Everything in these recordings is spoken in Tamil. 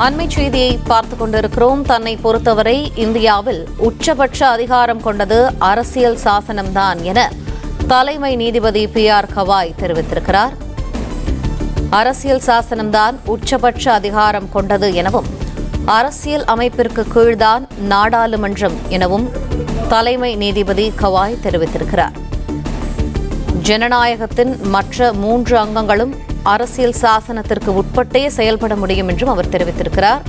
அண்மை செய்தியை பார்த்துக் கொண்டிருக்கிறோம். தன்னை பொறுத்தவரை இந்தியாவில் உச்சபட்ச அதிகாரம் கொண்டது அரசியல் சாசனம்தான் என தலைமை நீதிபதி PR கவாய் தெரிவித்திருக்கிறார். அரசியல் சாசனம்தான் உச்சபட்ச அதிகாரம் கொண்டது எனவும் அரசியல் அமைப்பிற்கு கீழ்தான் நாடாளுமன்றம் எனவும் தலைமை நீதிபதி கவாய் தெரிவித்திருக்கிறார். ஜனநாயகத்தின் மற்ற 3 அங்கங்களும் அரசியல் சாசனத்திற்கு உட்பட்டே செயல்பட முடியும் என்றும் அவர் தெரிவித்திருக்கிறார்.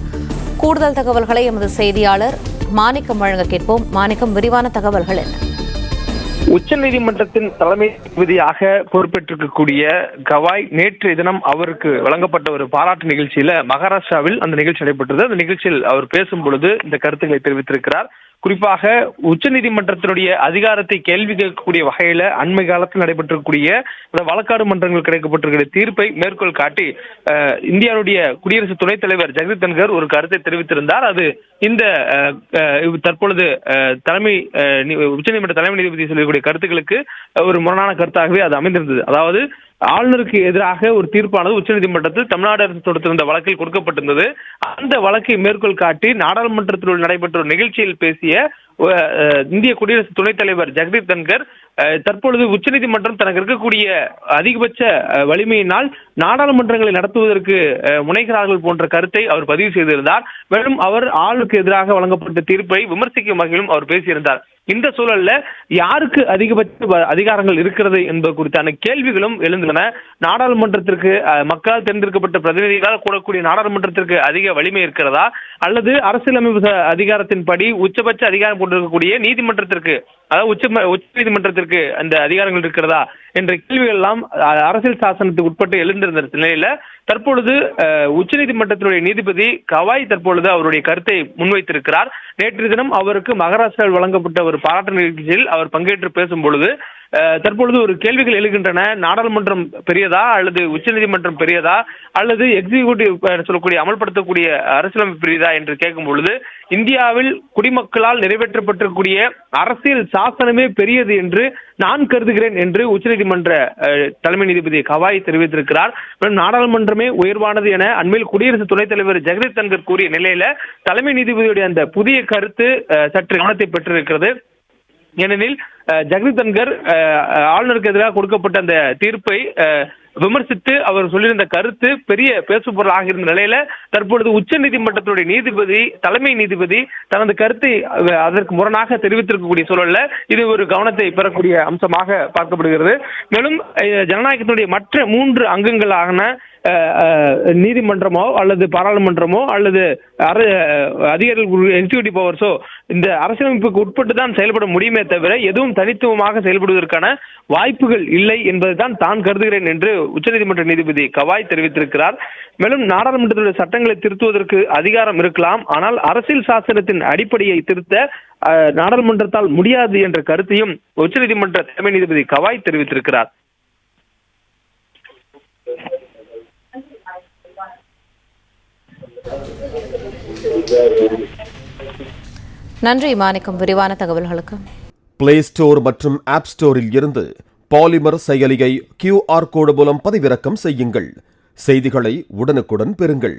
கூடுதல் தகவல்களை எமது செய்தியாளர் மாணிக்கம் வழங்க கேட்போம். மாணிக்கம், விரிவான தகவல்கள் என்ன? உச்சநீதிமன்றத்தின் தலைமை நீதிபதியாக பொறுப்பேற்றிருக்கக்கூடிய கவாய் நேற்றைய தினம் அவருக்கு வழங்கப்பட்ட ஒரு பாராட்டு நிகழ்ச்சியில மகாராஷ்டிராவில் அந்த நிகழ்ச்சி நடைபெற்றது. அந்த நிகழ்ச்சியில் அவர் பேசும் பொழுது இந்த கருத்துக்களை தெரிவித்திருக்கிறார். குறிப்பாக உச்சநீதிமன்றத்தினுடைய அதிகாரத்தை கேள்வி கேட்கக்கூடிய வகையில அண்மை காலத்தில் நடைபெற்றிருக்கக்கூடிய அந்த வழக்காடு மன்றங்கள் கிடைக்கப்பட்டிருக்கிற தீர்ப்பை மேற்கோள் காட்டி இந்தியாவுடைய குடியரசு துணைத் தலைவர் ஜெகதீப் தன்கர் ஒரு கருத்தை தெரிவித்திருந்தார். அது இந்த தற்பொழுது உச்சநீதிமன்ற தலைமை நீதிபதி சொல்லக்கூடிய கருத்துக்களுக்கு ஒரு முரணான கருத்தாகவே அது அமைந்திருந்தது. அதாவது ஆளுநருக்கு எதிராக ஒரு தீர்ப்பானது உச்சநீதிமன்றத்தில் தமிழ்நாடு அரசு தொடுத்திருந்த வழக்கில் கொடுக்கப்பட்டிருந்தது. அந்த வழக்கை மேற்கோள் காட்டி நாடாளுமன்றத்தில் நடைபெற்ற ஒரு நிகழ்ச்சியில் பேசிய இந்திய குடியரசு துணைத் தலைவர் ஜெகதீப் தன்கர் தற்பொழுது உச்சநீதிமன்றம் தனக்கு இருக்கக்கூடிய அதிகபட்ச வலிமையினால் நாடாளுமன்றங்களை நடத்துவதற்கு முனைகிறார்கள் போன்ற கருத்தை அவர் பதிவு செய்திருந்தார். மேலும் அவர் ஆளுநருக்கு எதிராக வழங்கப்பட்ட தீர்ப்பை விமர்சிக்கும் வகையிலும் அவர் பேசியிருந்தார். இந்த சூழல்ல யாருக்கு அதிகபட்ச அதிகாரங்கள் இருக்கிறது என்பது குறித்தான கேள்விகளும் எழுந்தன. நாடாளுமன்றத்திற்கு மக்களால் தேர்ந்தெடுக்கப்பட்ட பிரதிநிதிகளால் கூடக்கூடிய நாடாளுமன்றத்திற்கு அதிக வலிமை இருக்கிறதா, அல்லது அரசியலமைப்பு அதிகாரத்தின்படி உச்சபட்ச அதிகாரம் கொண்டிருக்கக்கூடிய நீதிமன்றத்திற்கு, அதாவது உச்ச நீதிமன்றத்திற்கு அந்த அதிகாரங்கள் இருக்கிறதா என்ற கேள்விகள் எல்லாம் அரசியல் சாசனத்துக்கு உட்பட்டு எழுந்திருந்த நிலையில தற்பொழுது உச்சநீதிமன்றத்தினுடைய நீதிபதி கவாய் தற்பொழுது அவருடைய கருத்தை முன்வைத்திருக்கிறார். நேற்று தினம் அவருக்கு மகாராஷ்டிராவில் வழங்கப்பட்ட ஒரு பாராட்டு நிகழ்ச்சியில் அவர் பங்கேற்று பேசும் பொழுது தற்பொழுது ஒரு கேள்விகள் எழுகின்றன. நாடாளுமன்றம் பெரியதா அல்லது உச்சநீதிமன்றம் பெரியதா அல்லது எக்ஸிகியூட்டிவ் சொல்லக்கூடிய அமல்படுத்தக்கூடிய அரசியலமைப்பு பெரியதா என்று கேட்கும் பொழுது இந்தியாவில் குடிமக்களால் நிறைவேற்றப்பட்டிருக்கக்கூடிய அரசியல் சாசனமே பெரியது என்று நான் கருதுகிறேன் என்று உச்சநீதிமன்ற தலைமை நீதிபதி கவாய் தெரிவித்திருக்கிறார். நாடாளுமன்றமே உயர்வானது என அண்மையில் குடியரசு துணைத் தலைவர் ஜெகதீப் தன்கர் கூறிய நிலையில தலைமை நீதிபதியுடைய அந்த புதிய கருத்து சற்று கவனத்தை பெற்றிருக்கிறது. ஏனெனில் ஜெகதீப் தன்கர் ஆளுநருக்கு எதிராக கொடுக்கப்பட்ட அந்த தீர்ப்பை விமர்சித்து அவர் சொல்லியிருந்த கருத்து பெரிய பேசுபொருளாக இருந்த நிலையில தற்பொழுது உச்ச நீதிமன்றத்துடைய நீதிபதி தலைமை நீதிபதி தனது கருத்தை அதற்கு முரணாக தெரிவித்திருக்கக்கூடிய சூழல்ல இது ஒரு கவனத்தை பெறக்கூடிய அம்சமாக பார்க்கப்படுகிறது. மேலும் ஜனநாயகத்தினுடைய மற்ற 3 அங்கங்களான நீதிமன்றமோ அல்லது பாராளுமன்றமோ அல்லது அதிகாரிகள் எக்ஸிகியூட்டிவ் பவர்ஸோ இந்த அரசியலமைப்புக்கு உட்பட்டு தான் செயல்பட முடியுமே தவிர எதுவும் தனித்துவமாக செயல்படுவதற்கான வாய்ப்புகள் இல்லை என்பதுதான் தான் கருதுகிறேன் என்று உச்சநீதிமன்ற நீதிபதி கவாய் தெரிவித்திருக்கிறார். மேலும் நாடாளுமன்றத்துடைய சட்டங்களை திருத்துவதற்கு அதிகாரம் இருக்கலாம், ஆனால் அரசியல் சாசனத்தின் அடிப்படையை திருத்த நாடாளுமன்றத்தால் முடியாது என்ற கருத்தையும் உச்சநீதிமன்ற தலைமை நீதிபதி கவாய் தெரிவித்திருக்கிறார். நன்றி மாணிக்கம், விரிவான தகவல்களுக்கு. பிளே ஸ்டோர் மற்றும் ஆப் ஸ்டோரில் இருந்து பாலிமர் செயலியை QR கோடு மூலம் பதிவிறக்கம் செய்யுங்கள். செய்திகளை உடனுக்குடன் பெறுங்கள்.